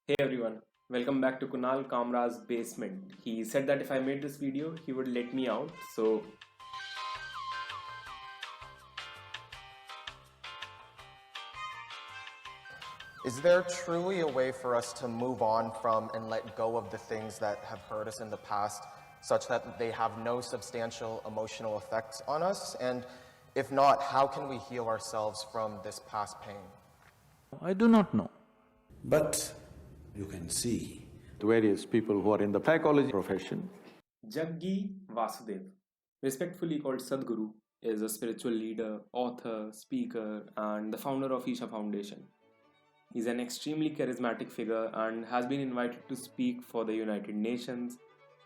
Hey everyone, welcome back to Kunal Kamra's basement. He said that if I made this video, he would let me out. So, Is there truly a way for us to move on from and let go of the things that have hurt us in the past such that they have no substantial emotional effects on us? And if not, how can we heal ourselves from this past pain? I do not know. But you can see Various people who are in the psychology profession. Jaggi Vasudev, respectfully called Sadhguru, is a spiritual leader, author, speaker, and the founder of Isha Foundation. He's an extremely charismatic figure and has been invited to speak for the United Nations,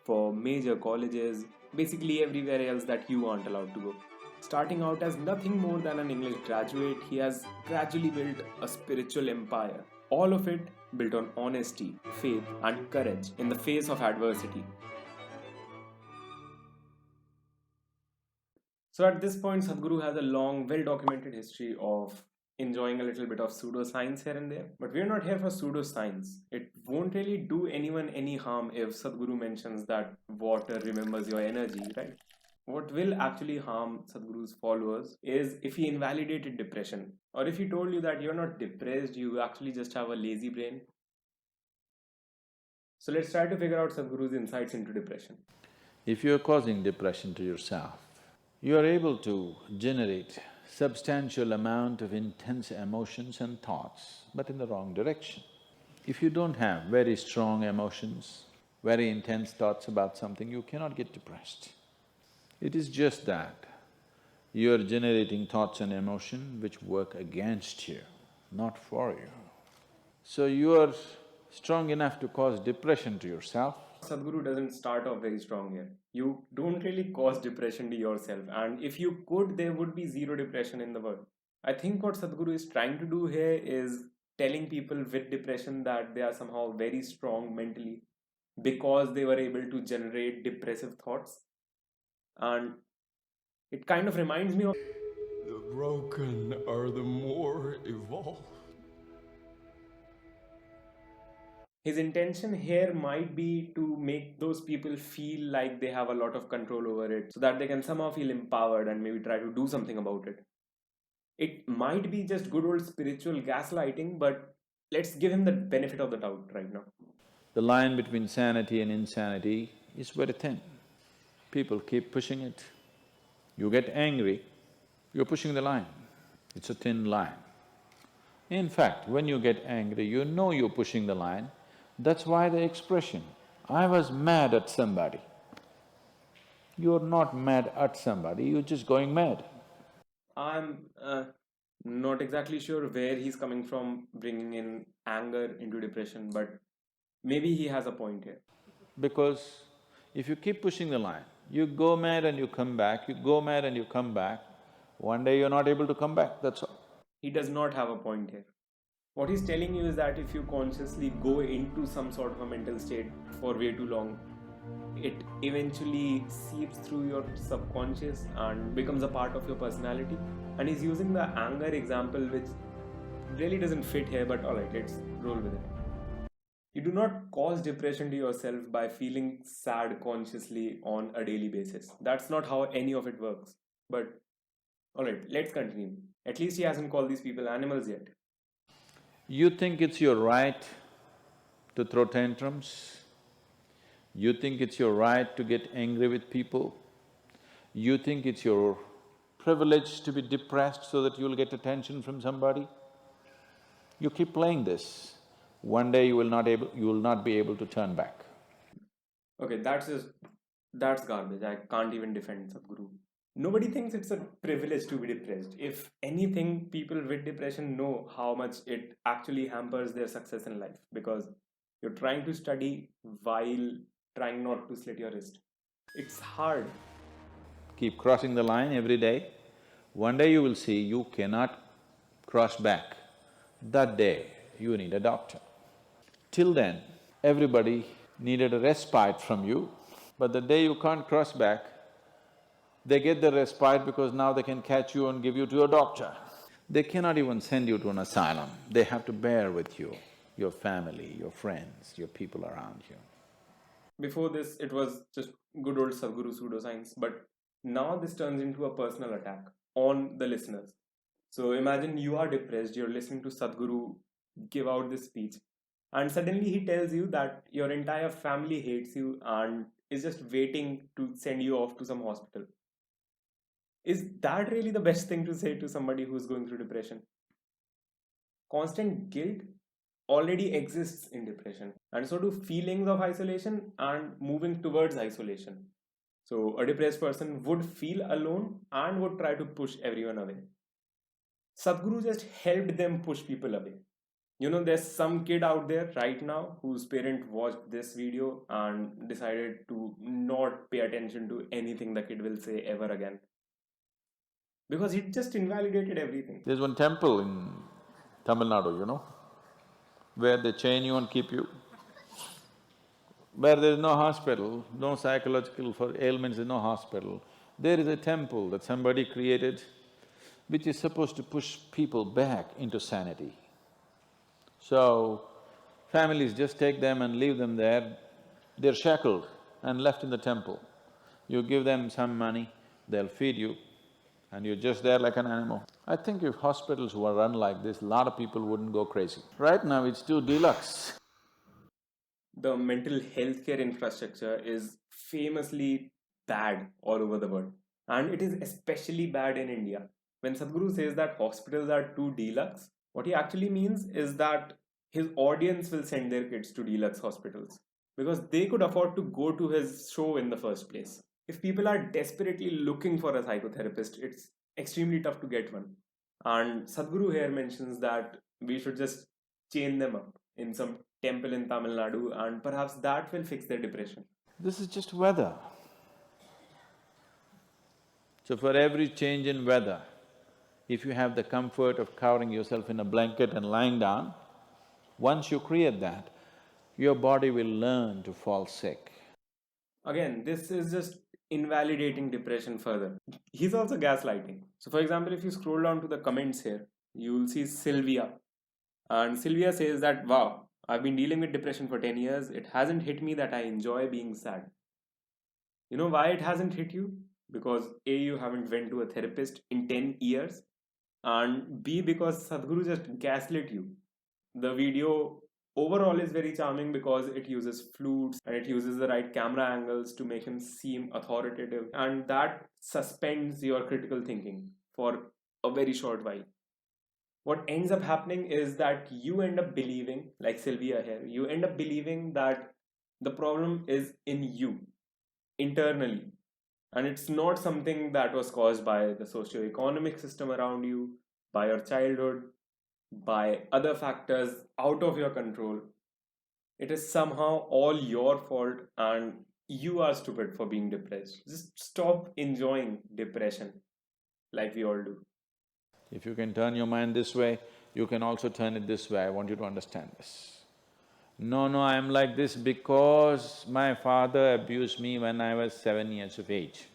for major colleges, basically everywhere else that you aren't allowed to go. Starting out as nothing more than an English graduate, he has gradually built a spiritual empire. All of it built on honesty, faith, and courage in the face of adversity. So at this point, Sadhguru has a long, well-documented history of enjoying a little bit of pseudoscience here and there. But we're not here for pseudoscience. It won't really do anyone any harm if Sadhguru mentions that water remembers your energy, right? What will actually harm Sadhguru's followers is if he invalidated depression, or if he told you that you're not depressed, you actually just have a lazy brain. So let's try to figure out Sadhguru's insights into depression. If you are causing depression to yourself, you are able to generate substantial amount of intense emotions and thoughts, but in the wrong direction. If you don't have very strong emotions, very intense thoughts about something, you cannot get depressed. It is just that you are generating thoughts and emotion which work against you, not for you. So you are strong enough to cause depression to yourself. Sadhguru doesn't start off very strong here. You don't really cause depression to yourself, and if you could, there would be zero depression in the world. I think what Sadhguru is trying to do here is telling people with depression that they are somehow very strong mentally because they were able to generate depressive thoughts. And it kind of reminds me of The broken are the more evolved. his intention here might be to make those people feel like they have a lot of control over it so that they can somehow feel empowered and maybe try to do something about it. It might be just good old spiritual gaslighting, but let's give him the benefit of the doubt right now. The line between sanity and insanity is very thin. People keep pushing it. You get angry, you're pushing the line. It's a thin line. In fact, when you get angry, you know you're pushing the line. That's why the expression, I was mad at somebody. You're not mad at somebody, you're just going mad. I'm not exactly sure where he's coming from bringing in anger into depression, but maybe he has a point here. Because if you keep pushing the line, you go mad and you come back, you go mad and you come back, one day you're not able to come back, that's all. He does not have a point here. What he's telling you is that if you consciously go into some sort of a mental state for way too long, it eventually seeps through your subconscious and becomes a part of your personality. And he's using the anger example, which really doesn't fit here, but alright, let's roll with it. You do not cause depression to yourself by feeling sad consciously on a daily basis. That's not how any of it works. But alright, let's continue. At least he hasn't called these people animals yet. You think it's your right to throw tantrums? You think it's your right to get angry with people? You think it's your privilege to be depressed so that you'll get attention from somebody? You keep playing this, one day you will not be able to turn back. Okay, that's garbage. I can't even defend Sadhguru. Nobody thinks it's a privilege to be depressed. If anything, people with depression know how much it actually hampers their success in life because you're trying to study while trying not to slit your wrist. It's hard. Keep crossing the line every day, one day you will see you cannot cross back. That day, you need a doctor. Till then, everybody needed a respite from you, but the day you can't cross back, they get the respite because now they can catch you and give you to a doctor. They cannot even send you to an asylum, they have to bear with you. your family, your friends, your people around you. Before this, it was just good old Sadhguru pseudoscience, but now this turns into a personal attack on the listeners. So imagine you are depressed, you're listening to Sadhguru give out this speech, and suddenly he tells you that your entire family hates you and is just waiting to send you off to some hospital. Is that really the best thing to say to somebody who's going through depression? Constant guilt already exists in depression, and so do feelings of isolation and moving towards isolation. So, a depressed person would feel alone and would try to push everyone away. Sadhguru just helped them push people away. There's some kid out there right now whose parent watched this video and decided to not pay attention to anything the kid will say ever again. Because he just invalidated everything. There's one temple in Tamil Nadu, where they chain you and keep you. Where there is no hospital, no psychological for ailments, there's no hospital. There is a temple that somebody created which is supposed to push people back into sanity. So, families just take them and leave them there, they're shackled and left in the temple. You give them some money, they'll feed you, and you're just there like an animal. I think if hospitals were run like this, a lot of people wouldn't go crazy. Right now it's too deluxe. The mental health care infrastructure is famously bad all over the world. And it is especially bad in India. When Sadhguru says that hospitals are too deluxe, what he actually means is that his audience will send their kids to deluxe hospitals because they could afford to go to his show in the first place. If people are desperately looking for a psychotherapist, it's extremely tough to get one. And Sadhguru here mentions that we should just chain them up in some temple in Tamil Nadu and perhaps that will fix their depression. This is just weather. So for every change in weather, if you have the comfort of covering yourself in a blanket and lying down, once you create that, your body will learn to fall sick. Again, this is just invalidating depression further. He's also gaslighting. So for example, if you scroll down to the comments here, you'll see Sylvia. And Sylvia says that, wow, I've been dealing with depression for 10 years. It hasn't hit me that I enjoy being sad. You know why it hasn't hit you? Because A, you haven't went to a therapist in 10 years. And B, because Sadhguru just gaslit you. The video overall is very charming because it uses flutes and it uses the right camera angles to make him seem authoritative, and that suspends your critical thinking for a very short while. What ends up happening is that you end up believing, like Sylvia here, you end up believing that the problem is in you, internally. And it's not something that was caused by the socio-economic system around you, by your childhood, by other factors out of your control. It is somehow all your fault and you are stupid for being depressed. Just stop enjoying depression like we all do. If you can turn your mind this way, you can also turn it this way. I want you to understand this. No, I'm like this because my father abused me when I was 7 years of age.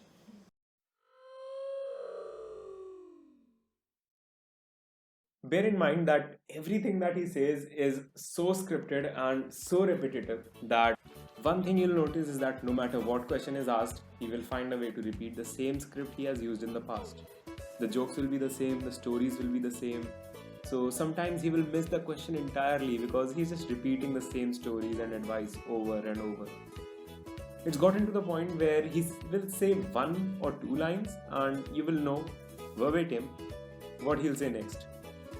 Bear in mind that everything that he says is so scripted and so repetitive that one thing you'll notice is that no matter what question is asked, he will find a way to repeat the same script he has used in the past. The jokes will be the same, the stories will be the same. So sometimes he will miss the question entirely because he's just repeating the same stories and advice over and over. It's gotten to the point where he will say 1 or 2 lines and you will know verbatim what he'll say next.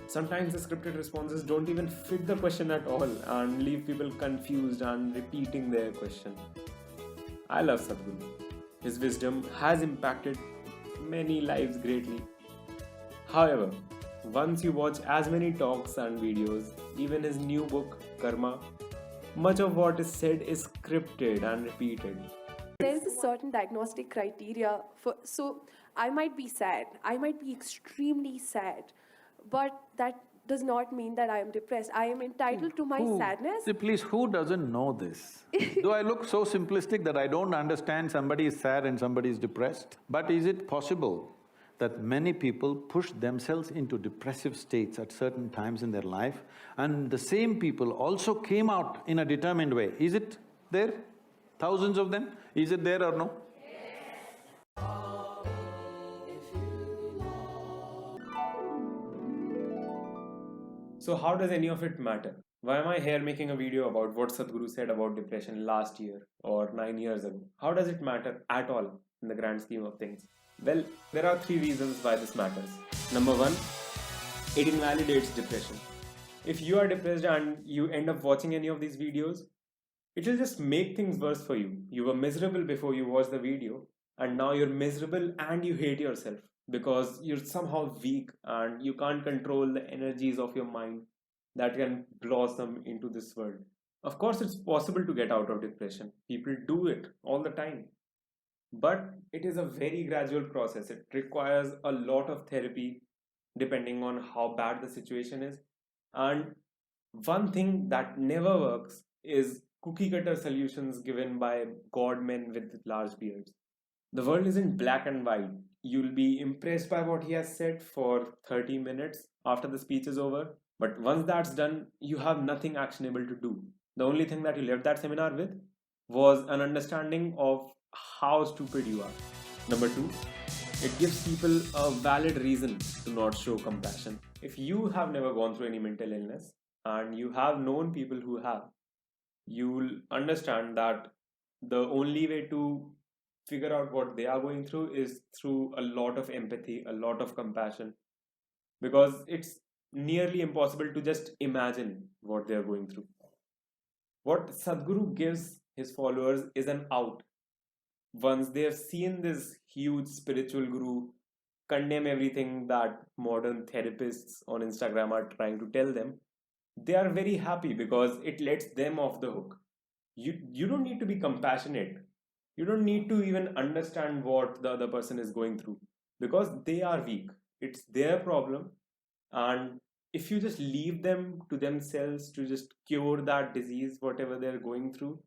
Sometimes the scripted responses don't even fit the question at all and leave people confused and repeating their question. I love Sadhguru. His wisdom has impacted many lives greatly. However, once you watch as many talks and videos, even his new book, Karma, much of what is said is scripted and repeated. There's a certain diagnostic criteria so I might be sad, I might be extremely sad, but that does not mean that I am depressed. I am entitled to my sadness. See, please, who doesn't know this? Do I look so simplistic that I don't understand somebody is sad and somebody is depressed? But is it possible that many people push themselves into depressive states at certain times in their life, and the same people also came out in a determined way. Is it there? Thousands of them? Is it there or no? So how does any of it matter? Why am I here making a video about what Sadhguru said about depression last year or 9 years ago? How does it matter at all in the grand scheme of things? Well, there are 3 reasons why this matters. Number 1, it invalidates depression. If you are depressed and you end up watching any of these videos, it will just make things worse for you. You were miserable before you watched the video, and now you're miserable and you hate yourself because you're somehow weak and you can't control the energies of your mind that can blossom into this world. Of course, it's possible to get out of depression. People do it all the time. But it is a very gradual process. It requires a lot of therapy depending on how bad the situation is. And one thing that never works is cookie cutter solutions given by godmen with large beards. The world isn't black and white. You'll be impressed by what he has said for 30 minutes after the speech is over. But once that's done, you have nothing actionable to do. The only thing that you left that seminar with was an understanding of how stupid you are. Number 2, it gives people a valid reason to not show compassion. If you have never gone through any mental illness and you have known people who have, you'll understand that the only way to figure out what they are going through is through a lot of empathy, a lot of compassion, because it's nearly impossible to just imagine what they are going through. What Sadhguru gives his followers is an out. Once they have seen this huge spiritual guru condemn everything that modern therapists on Instagram are trying to tell them, they are very happy because it lets them off the hook. You don't need to be compassionate. You don't need to even understand what the other person is going through because they are weak. It's their problem. And if you just leave them to themselves to just cure that disease, whatever they're going through,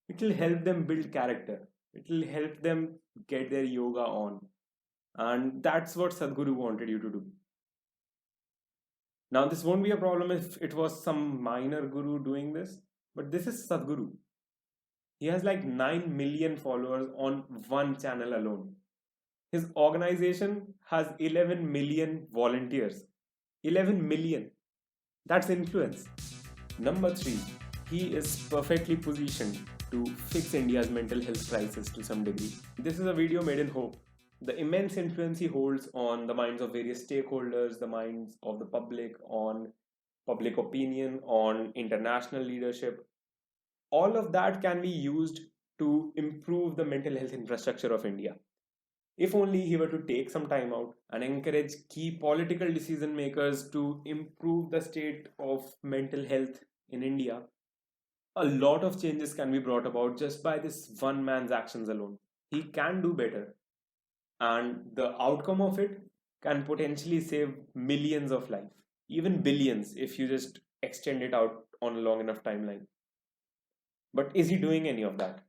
it will help them build character. It will help them get their yoga on. And that's what Sadhguru wanted you to do. Now, this won't be a problem if it was some minor guru doing this, but this is Sadhguru. He has like 9 million followers on one channel alone. His organization has 11 million volunteers. 11 million. That's influence. Number 3, he is perfectly positioned to fix India's mental health crisis to some degree. This is a video made in hope. The immense influence he holds on the minds of various stakeholders, the minds of the public, on public opinion, on international leadership, all of that can be used to improve the mental health infrastructure of India. If only he were to take some time out and encourage key political decision makers to improve the state of mental health in India, a lot of changes can be brought about just by this one man's actions alone. He can do better. And the outcome of it can potentially save millions of lives, even billions if you just extend it out on a long enough timeline. But is he doing any of that?